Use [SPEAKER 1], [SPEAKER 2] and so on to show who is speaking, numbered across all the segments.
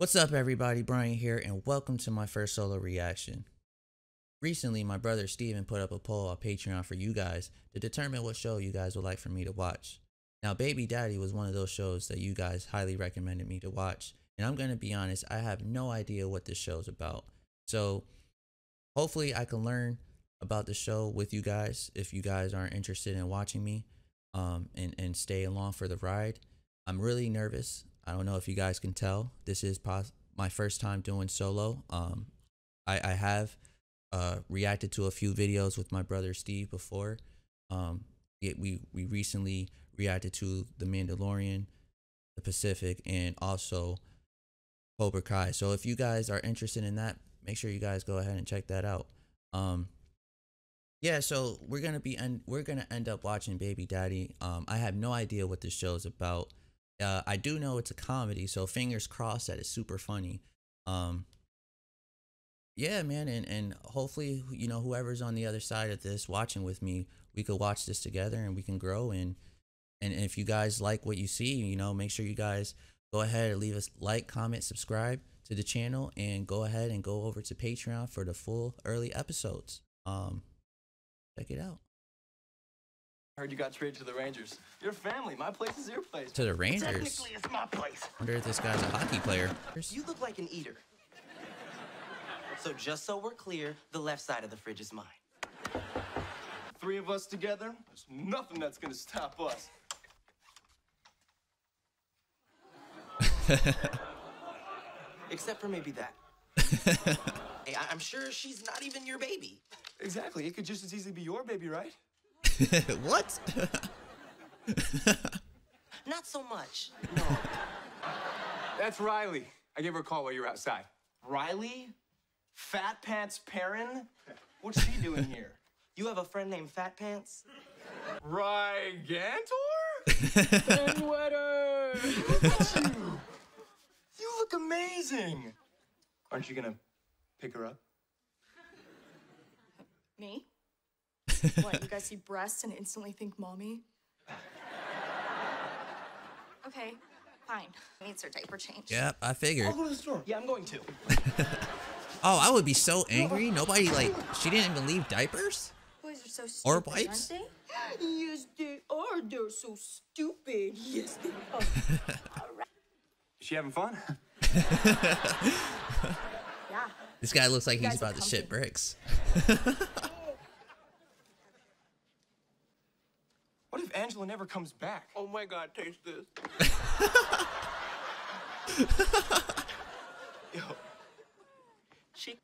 [SPEAKER 1] What's up, everybody? Brian here, and welcome to my first solo reaction. Recently, my brother Steven put up a poll on Patreon for you guys to determine what show you guys would like for me to watch. Now, Baby Daddy was one of those shows that you guys highly recommended me to watch, and I'm going to be honest, I have no idea what this show's about. So, hopefully I can learn about the show with you guys if you guys aren't interested in watching me and stay along for the ride. I'm really nervous. I don't know if you guys can tell. This is my first time doing solo. I have reacted to a few videos with my brother Steve before. We recently reacted to The Mandalorian, The Pacific, and also Cobra Kai. So if you guys are interested in that, make sure you guys go ahead and check that out. Yeah, so we're gonna end up watching Baby Daddy. I have no idea what this show's about. I do know it's a comedy, so fingers crossed that it's super funny. Yeah, man, and hopefully, you know, whoever's on the other side of this watching with me, we could watch this together and we can grow. And if you guys like what you see, you know, make sure you guys go ahead and leave us like, comment, subscribe to the channel, and go ahead and go over to Patreon for the full early episodes. Check it out.
[SPEAKER 2] I heard you got traded to the Rangers. Your family. My place is your place.
[SPEAKER 1] To the Rangers?
[SPEAKER 2] Technically, it's my place.
[SPEAKER 1] Wonder if this guy's a hockey player.
[SPEAKER 3] You look like an eater. So just so we're clear, the left side of the fridge is mine.
[SPEAKER 2] Three of us together, there's nothing that's gonna stop us.
[SPEAKER 3] Except for maybe that. Hey, I'm sure she's not even your baby.
[SPEAKER 2] Exactly. It could just as easily be your baby, right?
[SPEAKER 1] What?
[SPEAKER 3] Not so much.
[SPEAKER 2] No. That's Riley. I gave her a call while you were outside. Riley? Fat Pants Perrin? What's she doing here?
[SPEAKER 3] You have a friend named Fat Pants?
[SPEAKER 2] Rygantor? Ben Wetter! Look at you! You look amazing! Aren't you gonna pick her up?
[SPEAKER 4] Me? What, you guys see breasts and instantly think mommy? Okay, fine. Needs her diaper change.
[SPEAKER 1] Yep, I figured.
[SPEAKER 2] I'll go to the store.
[SPEAKER 3] Yeah, I'm going to.
[SPEAKER 1] Oh, I would be so angry. Nobody, like, she didn't even leave diapers?
[SPEAKER 4] Boys are so stupid,
[SPEAKER 1] Or wipes?
[SPEAKER 4] aren't they? Yes, they are. They're so stupid. Yes, they are.
[SPEAKER 2] Is she having fun?
[SPEAKER 4] Yeah.
[SPEAKER 1] This guy looks like
[SPEAKER 4] You
[SPEAKER 1] he's
[SPEAKER 4] guys
[SPEAKER 1] about
[SPEAKER 4] look
[SPEAKER 1] to shit
[SPEAKER 4] comfy.
[SPEAKER 1] bricks.
[SPEAKER 2] What if Angela never comes back?
[SPEAKER 3] Oh my God, taste this. Yo. She...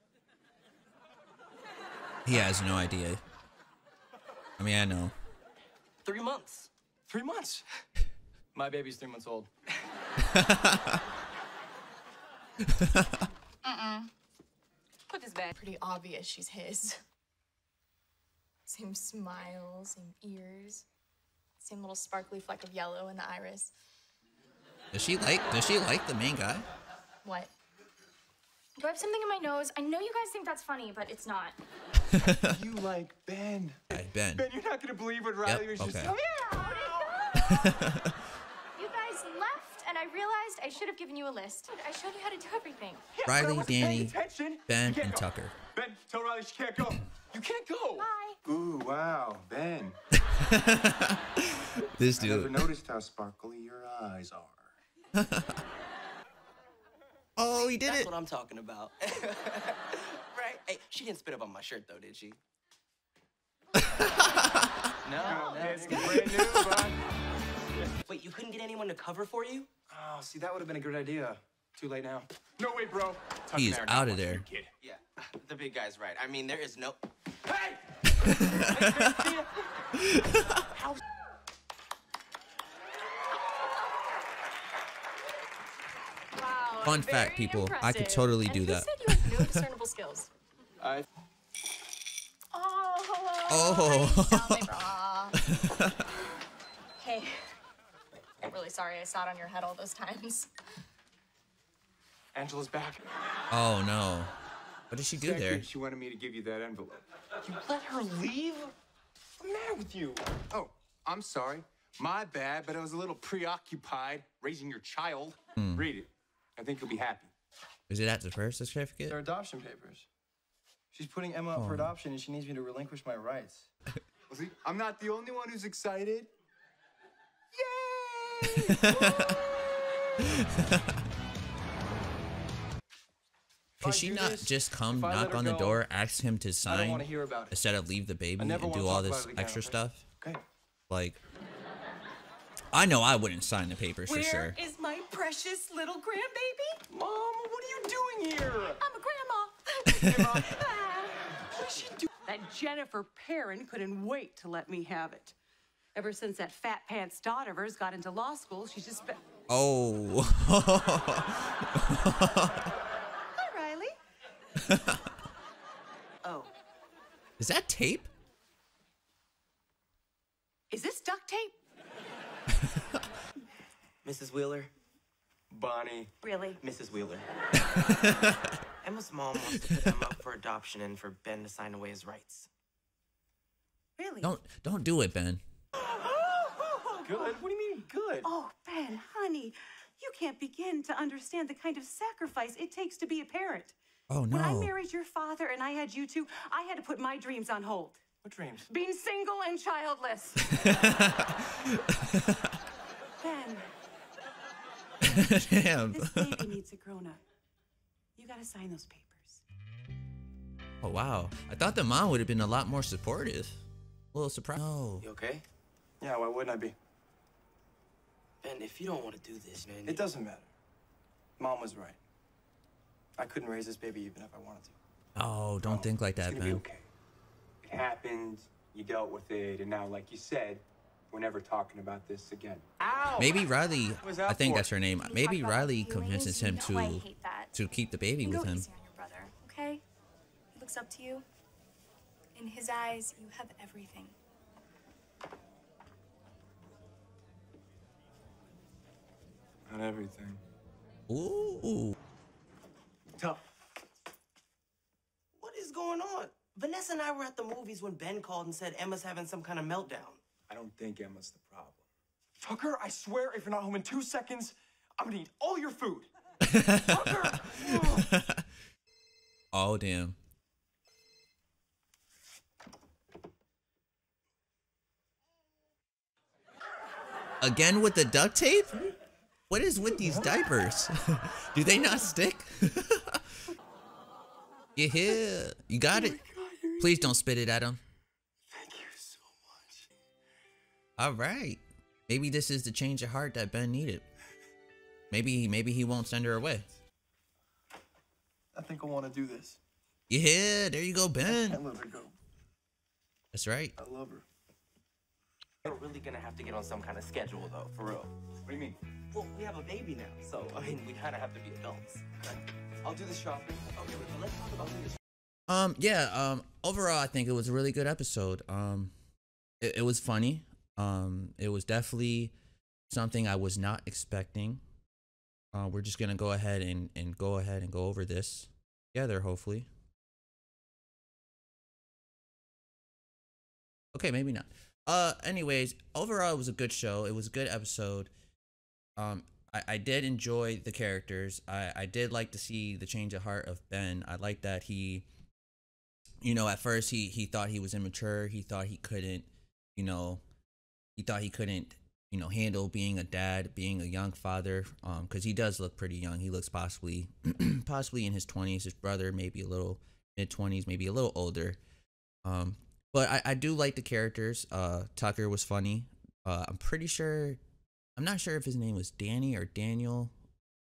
[SPEAKER 1] He has no idea. I mean, I know.
[SPEAKER 3] 3 months.
[SPEAKER 2] 3 months? My baby's 3 months old.
[SPEAKER 4] Put this back. Pretty obvious she's his. Same smile, same ears, same little sparkly fleck of yellow in the iris.
[SPEAKER 1] Does she like the main guy?
[SPEAKER 4] What? Do I have something in my nose? I know you guys think that's funny, but it's not.
[SPEAKER 2] You like Ben.
[SPEAKER 1] Yeah, Ben.
[SPEAKER 2] Ben, you're not gonna believe what Riley was just
[SPEAKER 1] okay.
[SPEAKER 2] telling me.
[SPEAKER 4] You guys left, and I realized I should have given you a list. I showed you how to do everything.
[SPEAKER 2] Yeah, but I
[SPEAKER 1] Riley,
[SPEAKER 2] wasn't paying
[SPEAKER 1] Danny,
[SPEAKER 2] attention.
[SPEAKER 1] Ben,
[SPEAKER 2] You can't
[SPEAKER 1] and
[SPEAKER 2] go.
[SPEAKER 1] Tucker.
[SPEAKER 2] Ben, tell Riley she can't go. You can't go.
[SPEAKER 4] Bye.
[SPEAKER 2] Ooh, wow, Ben.
[SPEAKER 1] This
[SPEAKER 2] I never
[SPEAKER 1] dude.
[SPEAKER 2] noticed how sparkly your eyes are.
[SPEAKER 1] Oh, he did
[SPEAKER 3] That's
[SPEAKER 1] it.
[SPEAKER 3] what I'm talking about. Right? Hey, she didn't spit up on my shirt, though, did she? No,
[SPEAKER 2] It's brand new, bud.
[SPEAKER 3] Wait, you couldn't get anyone to cover for you?
[SPEAKER 2] Oh, see, that would have been a good idea. Too late now. No way, bro. Tuck
[SPEAKER 1] He's
[SPEAKER 2] and I are
[SPEAKER 1] out
[SPEAKER 2] not
[SPEAKER 1] of there.
[SPEAKER 2] watching you, kid.
[SPEAKER 3] Yeah, the big guy's right. I mean, there is no...
[SPEAKER 2] Hey!
[SPEAKER 3] How...
[SPEAKER 4] Wow.
[SPEAKER 1] Fun
[SPEAKER 4] very
[SPEAKER 1] fact, people, I could
[SPEAKER 4] impressive.
[SPEAKER 1] totally
[SPEAKER 4] And
[SPEAKER 1] do
[SPEAKER 4] who
[SPEAKER 1] that.
[SPEAKER 4] said you have no discernible skills?
[SPEAKER 2] I...
[SPEAKER 4] Oh. I sound like raw. Hey, I'm really sorry I sat on your head all those times.
[SPEAKER 2] Angela's back.
[SPEAKER 1] Oh no. What did she do there?
[SPEAKER 2] Second, she wanted me to give you that envelope. You let her leave? What's the matter with you? Oh, I'm sorry. My bad, but I was a little preoccupied raising your child. Read it. I think you'll be happy.
[SPEAKER 1] Is it at the birth certificate?
[SPEAKER 2] They're adoption papers. She's putting Emma up for adoption, and she needs me to relinquish my rights. Well, see, I'm not the only one who's excited. Yay!
[SPEAKER 1] Could she not just come knock on the door, ask him to
[SPEAKER 2] I don't
[SPEAKER 1] sign
[SPEAKER 2] want to hear about it.
[SPEAKER 1] instead of leave the baby and
[SPEAKER 2] never wanna
[SPEAKER 1] do all
[SPEAKER 2] talk
[SPEAKER 1] this
[SPEAKER 2] about it again,
[SPEAKER 1] extra
[SPEAKER 2] okay?
[SPEAKER 1] stuff?
[SPEAKER 2] Okay.
[SPEAKER 1] Like, I know I wouldn't sign the papers for sure.
[SPEAKER 5] Where is my precious little grandbaby?
[SPEAKER 2] Mom, what are you doing here?
[SPEAKER 5] I'm a grandma.
[SPEAKER 2] Emma,
[SPEAKER 5] What is she doing? That Jennifer Perrin couldn't wait to let me have it. Ever since that fat pants daughter of hers got into law school, she's just been...
[SPEAKER 1] Oh.
[SPEAKER 5] Hi, Riley. Oh,
[SPEAKER 1] Is that tape?
[SPEAKER 5] is this duct tape?
[SPEAKER 3] Mrs. Wheeler?
[SPEAKER 2] Bonnie.
[SPEAKER 5] Really?
[SPEAKER 3] Mrs. Wheeler. Emma's mom wants to put Emma up for adoption and for Ben to sign away his rights.
[SPEAKER 5] Really?
[SPEAKER 1] Don't do it, Ben.
[SPEAKER 2] Good? What do you mean, good?
[SPEAKER 5] Oh, Ben, honey, you can't begin to understand the kind of sacrifice it takes to be a parent.
[SPEAKER 1] Oh
[SPEAKER 5] When I
[SPEAKER 1] no.
[SPEAKER 5] married your father and I had you two, I had to put my dreams on hold.
[SPEAKER 2] What dreams?
[SPEAKER 5] Being single and childless. Ben,
[SPEAKER 1] Damn.
[SPEAKER 5] this baby needs a grown-up. You gotta sign those papers.
[SPEAKER 1] Oh wow. I thought the mom would have been a lot more supportive. A little surprised. No.
[SPEAKER 3] You okay?
[SPEAKER 2] Yeah, why wouldn't I be?
[SPEAKER 3] Ben, if you don't want to do this, man...
[SPEAKER 2] It doesn't matter. Mom was right. I couldn't raise this baby even if I wanted to.
[SPEAKER 1] Oh, don't think like that,
[SPEAKER 6] It's gonna
[SPEAKER 1] man.
[SPEAKER 6] be okay. It happened, you dealt with it, and now, like you said, we're never talking about this again.
[SPEAKER 2] Ow!
[SPEAKER 1] Maybe Riley,
[SPEAKER 2] What was that
[SPEAKER 1] I think
[SPEAKER 2] for?
[SPEAKER 1] that's her name.
[SPEAKER 4] When you
[SPEAKER 1] Maybe
[SPEAKER 4] talk about
[SPEAKER 1] Riley
[SPEAKER 4] feelings,
[SPEAKER 1] convinces him
[SPEAKER 4] you know I hate that.
[SPEAKER 1] to keep the baby
[SPEAKER 4] You
[SPEAKER 1] with
[SPEAKER 4] go
[SPEAKER 1] him.
[SPEAKER 4] easy on your brother, okay? He looks up to you. In his eyes, you have everything.
[SPEAKER 2] Not everything.
[SPEAKER 1] Ooh.
[SPEAKER 2] Tough.
[SPEAKER 3] What is going on? Vanessa and I were at the movies when Ben called and said Emma's having some kind of meltdown.
[SPEAKER 6] I don't think Emma's the problem.
[SPEAKER 2] Tucker, I swear if you're not home in 2 seconds, I'm gonna eat all your food. Tucker!
[SPEAKER 1] Oh damn. Again with the duct tape? What is with these diapers? Do they not stick? You here. You got it. Please don't spit it at him.
[SPEAKER 2] Thank you so much.
[SPEAKER 1] All right. Maybe this is the change of heart that Ben needed. Maybe he won't send her away.
[SPEAKER 2] I think I want to do this.
[SPEAKER 1] Yeah, there you go,
[SPEAKER 2] I
[SPEAKER 1] Ben.
[SPEAKER 2] can't let her go.
[SPEAKER 1] That's right.
[SPEAKER 2] I love her.
[SPEAKER 3] We're really gonna have to get on some kind of schedule, though, for real.
[SPEAKER 6] What do you mean?
[SPEAKER 3] Well, we have a baby now, so, I mean, we kind of have to be adults.
[SPEAKER 2] I'll do the shopping.
[SPEAKER 3] Okay, but let's talk about this.
[SPEAKER 1] Overall I think it was a really good episode. It was funny. It was definitely something I was not expecting. We're just gonna go ahead and go over this together, hopefully. Okay, maybe not. Anyways, overall it was a good show. It was a good episode. I did enjoy the characters. I did like to see the change of heart of Ben. I like that he, you know, at first he thought he was immature. He thought he couldn't, handle being a dad, being a young father. Because he does look pretty young. He looks possibly in his 20s. His brother maybe a little mid-20s, maybe a little older. But I do like the characters. Tucker was funny. I'm not sure if his name was Danny or Daniel,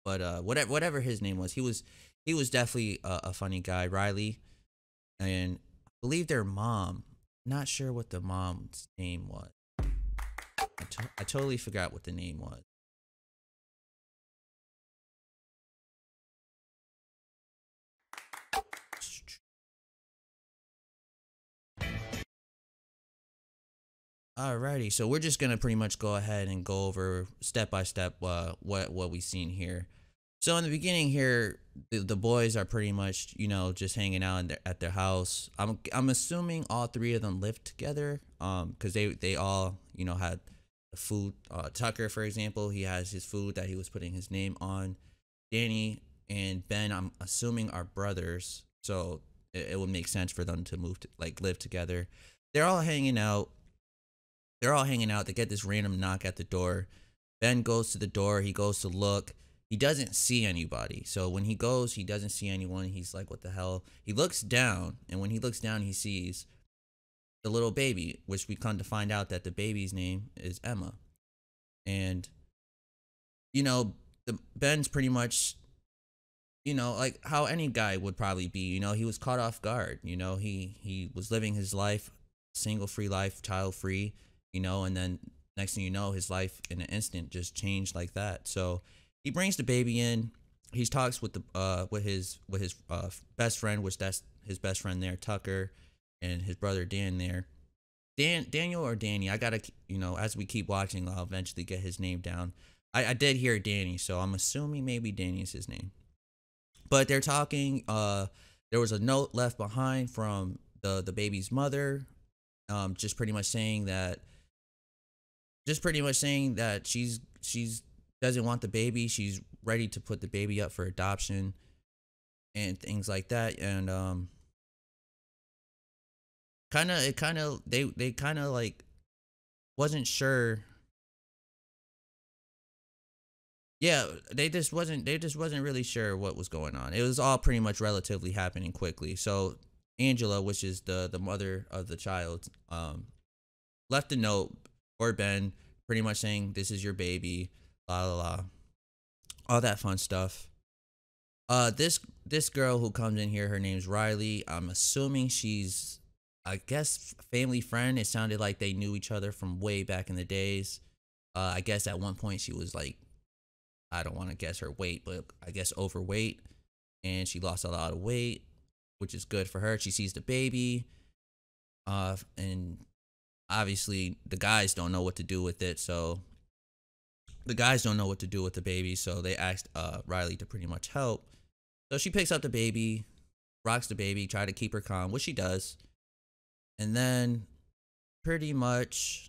[SPEAKER 1] but whatever his name was, he was definitely a funny guy. Riley, and I believe their mom. Not sure what the mom's name was. I totally forgot what the name was. Alrighty, so we're just gonna pretty much go ahead and go over step by step what we've seen here. So in the beginning here, the boys are pretty much just hanging out at their house. I'm assuming all three of them lived together, because they all had the food. Tucker, for example, he has his food that he was putting his name on. Danny and Ben, I'm assuming, are brothers, so it would make sense for them to move to like live together. They're all hanging out. They're all hanging out. They get this random knock at the door. Ben goes to the door. He goes to look. He doesn't see anybody. So when he goes, he doesn't see anyone. He's like, what the hell? He looks down, and when he looks down, he sees the little baby, which we come to find out that the baby's name is Emma. And, you know, Ben's pretty much, you know, like how any guy would probably be. You know, he was caught off guard. You know, he was living his life, single free life, child free, you know, and then next thing you know, his life in an instant just changed like that. So he brings the baby in. He talks with his best friend, which that's his best friend there, Tucker, and his brother Dan there. Daniel or Danny, I gotta, you know, as we keep watching, I'll eventually get his name down. I did hear Danny, so I'm assuming maybe Danny is his name. But they're talking. There was a note left behind from the baby's mother, just pretty much saying that she's doesn't want the baby. She's ready to put the baby up for adoption and things like that. And they kind of like wasn't sure. Yeah, they just wasn't really sure what was going on. It was all pretty much relatively happening quickly. So Angela, which is the mother of the child, left a note for Ben, pretty much saying, "This is your baby," la la la, all that fun stuff. This girl who comes in here, her name's Riley. I'm assuming she's, I guess, family friend. It sounded like they knew each other from way back in the days. I guess at one point she was like, I don't want to guess her weight, but I guess overweight, and she lost a lot of weight, which is good for her. She sees the baby, and obviously the guys don't know what to do with it. So the guys don't know what to do with the baby, so they asked Riley to pretty much help. So she picks up the baby, rocks the baby, try to keep her calm, which she does, and then pretty much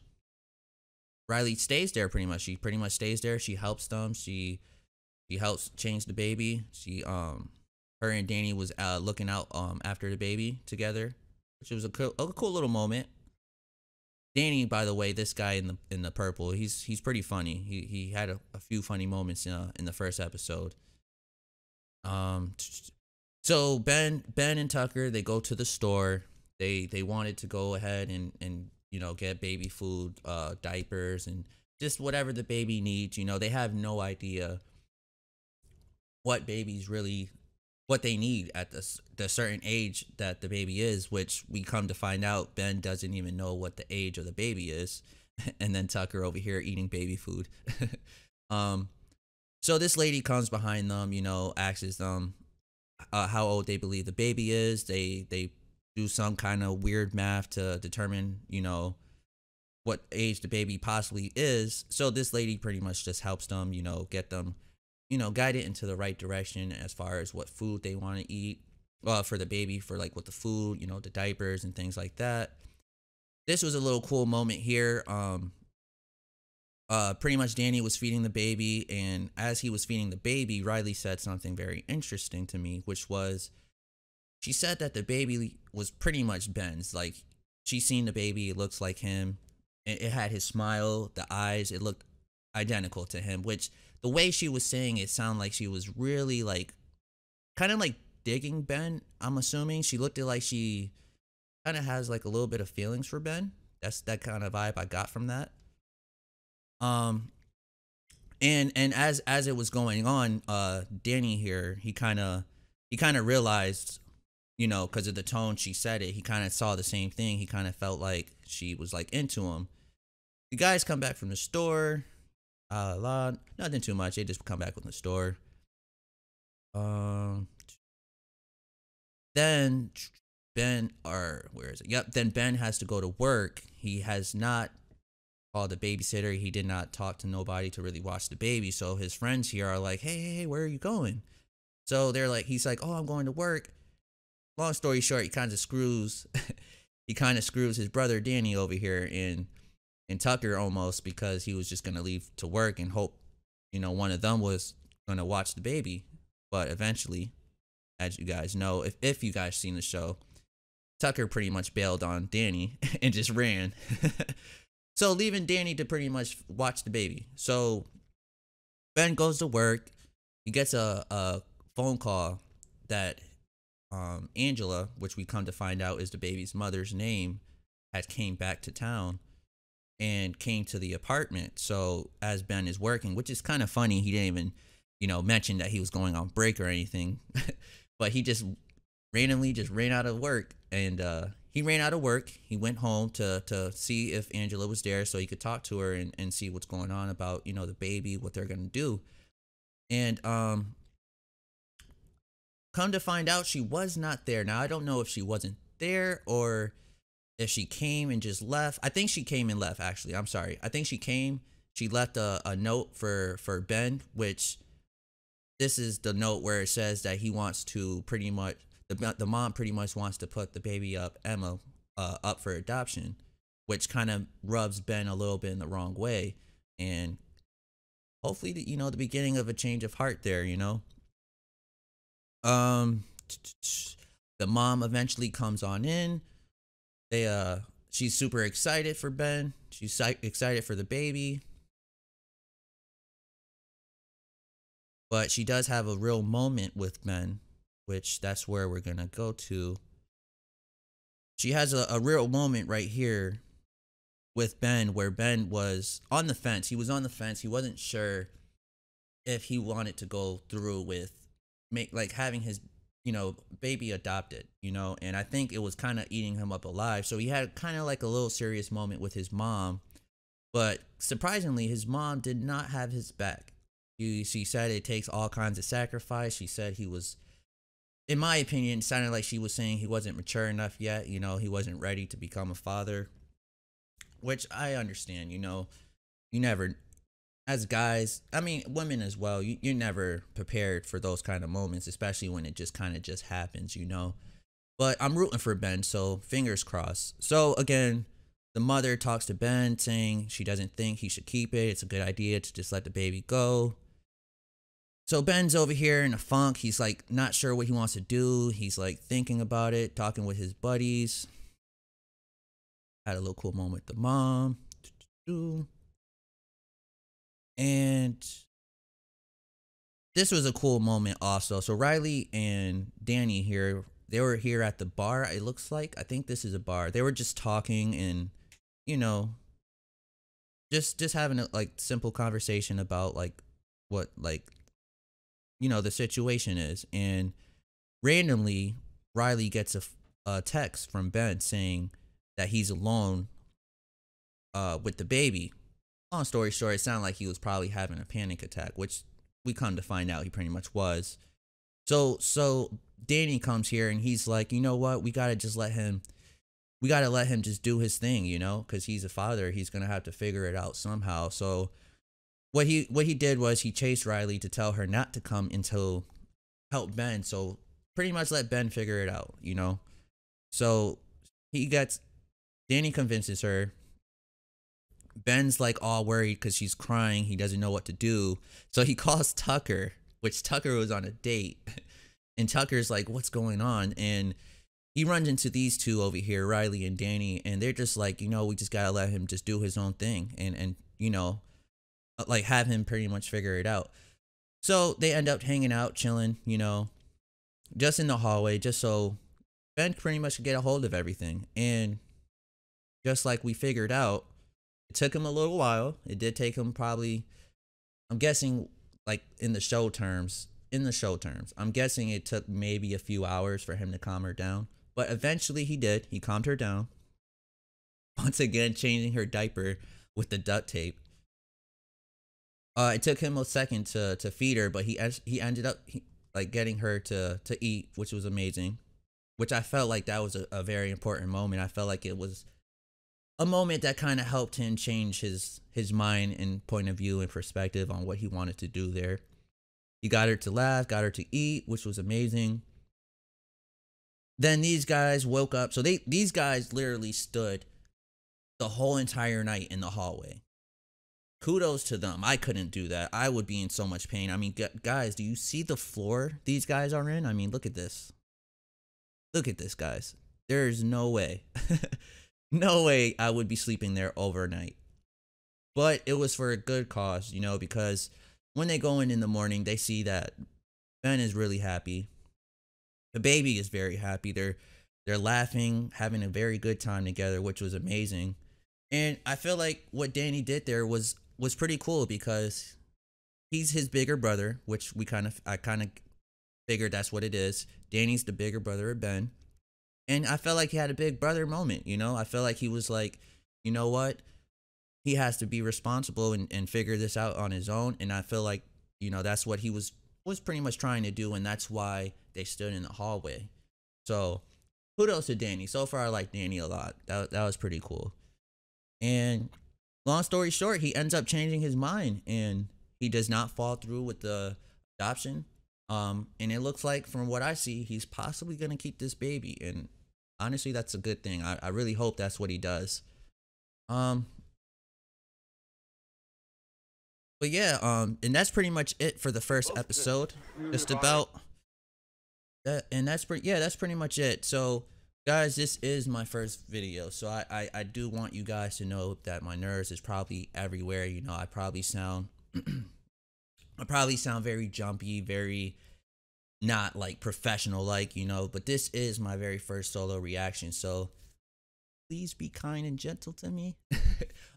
[SPEAKER 1] Riley stays there. Pretty much, she pretty much stays there. She helps them. She helps change the baby. Her and Danny was looking out after the baby together, which was a cool little moment. Danny, by the way, this guy in the purple, he's pretty funny. He had a few funny moments in the first episode. So Ben and Tucker, they go to the store. They wanted to go ahead and you know, get baby food, diapers, and just whatever the baby needs. You know, they have no idea what they need at the certain age that the baby is, which we come to find out Ben doesn't even know what the age of the baby is. And then Tucker over here eating baby food. So this lady comes behind them, you know, asks them how old they believe the baby is. They do some kind of weird math to determine, you know, what age the baby possibly is. So this lady pretty much just helps them, you know, get them, you know, guided into the right direction as far as what food they want to eat for the baby, for like with the food, you know, the diapers and things like that. This was a little cool moment here. Pretty much Danny was feeding the baby, and as he was feeding the baby, Riley said something very interesting to me, which was, she said that the baby was pretty much Ben's. Like, she seen the baby, it looks like him. It had his smile, the eyes, it looked identical to him, which the way she was saying it sounded like she was really like, kind of like digging Ben, I'm assuming. She looked like she kind of has like a little bit of feelings for Ben. That's that kind of vibe I got from that. And as it was going on, Danny here, he kind of realized, you know, because of the tone she said it, he kind of saw the same thing. He kind of felt like she was like into him. The guys come back from the store. Nothing too much. They just come back from the store. Then Ben, or where is it? Yep. Then Ben has to go to work. He has not called a babysitter. He did not talk to nobody to really watch the baby. So his friends here are like, hey, where are you going? So they're like, he's like, oh, I'm going to work. Long story short, he kind of screws his brother Danny over here and Tucker almost, because he was just gonna leave to work and hope, you know, one of them was gonna watch the baby. But eventually, as you guys know, if you guys seen the show, Tucker pretty much bailed on Danny and just ran. So leaving Danny to pretty much watch the baby. So Ben goes to work. He gets a phone call that Angela, which we come to find out is the baby's mother's name, had came back to town and came to the apartment. So as Ben is working, which is kind of funny, he didn't even, mention that he was going on break or anything, but he just randomly just ran out of work. And he ran out of work. He went home to see if Angela was there so he could talk to her and see what's going on about, the baby, what they're going to do. And come to find out, she was not there. Now, I don't know if she wasn't there or if she came and just left. I think she came and left, actually. I'm sorry. I think she came. She left a note for Ben, which this is the note where it says that he wants to pretty much, the mom pretty much wants to put the baby up, Emma, up for adoption, which kind of rubs Ben a little bit in the wrong way. And hopefully, the beginning of a change of heart there, The mom eventually comes on in. She's super excited for Ben. She's excited for the baby. But she does have a real moment with Ben, which that's where we're going to go to. She has a real moment right here with Ben where Ben was on the fence. He was on the fence. He wasn't sure if he wanted to go through with having his, baby adopted, and I think it was kind of eating him up alive. So he had kind of like a little serious moment with his mom, but surprisingly, his mom did not have his back. She said it takes all kinds of sacrifice. She said he was, in my opinion, it sounded like she was saying he wasn't mature enough yet. He wasn't ready to become a father, which I understand. You never, as guys, I mean, women as well, you're never prepared for those kind of moments, especially when it just kind of just happens, But I'm rooting for Ben, so fingers crossed. So again, the mother talks to Ben saying she doesn't think he should keep it. It's a good idea to just let the baby go. So Ben's over here in a funk. He's like not sure what he wants to do. He's like thinking about it, talking with his buddies. Had a little cool moment with the mom. And this was a cool moment also. So Riley and Danny here, they were here at the bar, it looks like. I think this is a bar. They were just talking and, just having a simple conversation about what the situation is. And randomly, Riley gets a text from Ben saying that he's alone with the baby. Long story short, it sounded like he was probably having a panic attack, which we come to find out he pretty much was. So Danny comes here and he's like, you know what? We gotta let him just do his thing, because he's a father. He's gonna have to figure it out somehow. So what he did was he chased Riley to tell her not to come until help Ben. So pretty much let Ben figure it out, So Danny convinces her. Ben's all worried because she's crying. He doesn't know what to do. So he calls Tucker, which Tucker was on a date. And Tucker's like, what's going on? And he runs into these two over here, Riley and Danny. And they're just like, we just got to let him just do his own thing. And have him pretty much figure it out. So they end up hanging out, chilling, just in the hallway, just so Ben pretty much could get a hold of everything. And just like we figured out, it took him a little while. It did take him probably, I'm guessing, in the show terms, I'm guessing it took maybe a few hours for him to calm her down. But eventually he did. He calmed her down. Once again, changing her diaper with the duct tape. It took him a second to feed her, but he ended up getting her to eat, which was amazing. Which I felt like that was a very important moment. I felt like it was a moment that kind of helped him change his mind and point of view and perspective on what he wanted to do there. He got her to laugh, got her to eat, which was amazing. Then these guys woke up. So these guys literally stood the whole entire night in the hallway. kudos to them. I couldn't do that. I would be in so much pain. I mean, guys, do you see the floor these guys are in? I mean, look at this. Look at this, guys. There's no way. No way I would be sleeping there overnight. But it was for a good cause, you know, because when they go in the morning, they see that Ben is really happy. The baby is very happy. They're laughing, having a very good time together, which was amazing. And I feel like what Danny did there was pretty cool because he's his bigger brother, which I kind of figured that's what it is. Danny's the bigger brother of Ben. And I felt like he had a big brother moment, you know? I felt like he was like, you know what? He has to be responsible and figure this out on his own. And I feel like, you know, that's what he was pretty much trying to do. And that's why they stood in the hallway. So kudos to Danny. So far, I like Danny a lot. That was pretty cool. And long story short, he ends up changing his mind and he does not fall through with the adoption. And it looks like, from what I see, he's possibly going to keep this baby. And honestly, that's a good thing. I really hope that's what he does. But yeah, and that's pretty much it for the first episode. Just about that, and that's pretty much it. So guys, this is my first video, so I do want you guys to know that my nerves is probably everywhere. You know, I probably sound very jumpy, very not like professional, like, you know, but this is my very first solo reaction, so please be kind and gentle to me.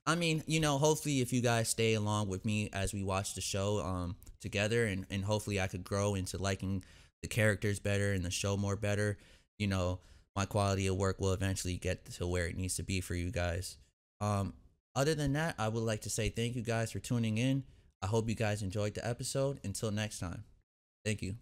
[SPEAKER 1] I mean, you know, hopefully if you guys stay along with me as we watch the show together, and hopefully I could grow into liking the characters better and the show more better, you know, my quality of work will eventually get to where it needs to be for you guys. Other than that, I would like to say thank you guys for tuning in. I hope you guys enjoyed the episode. Until next time, thank you.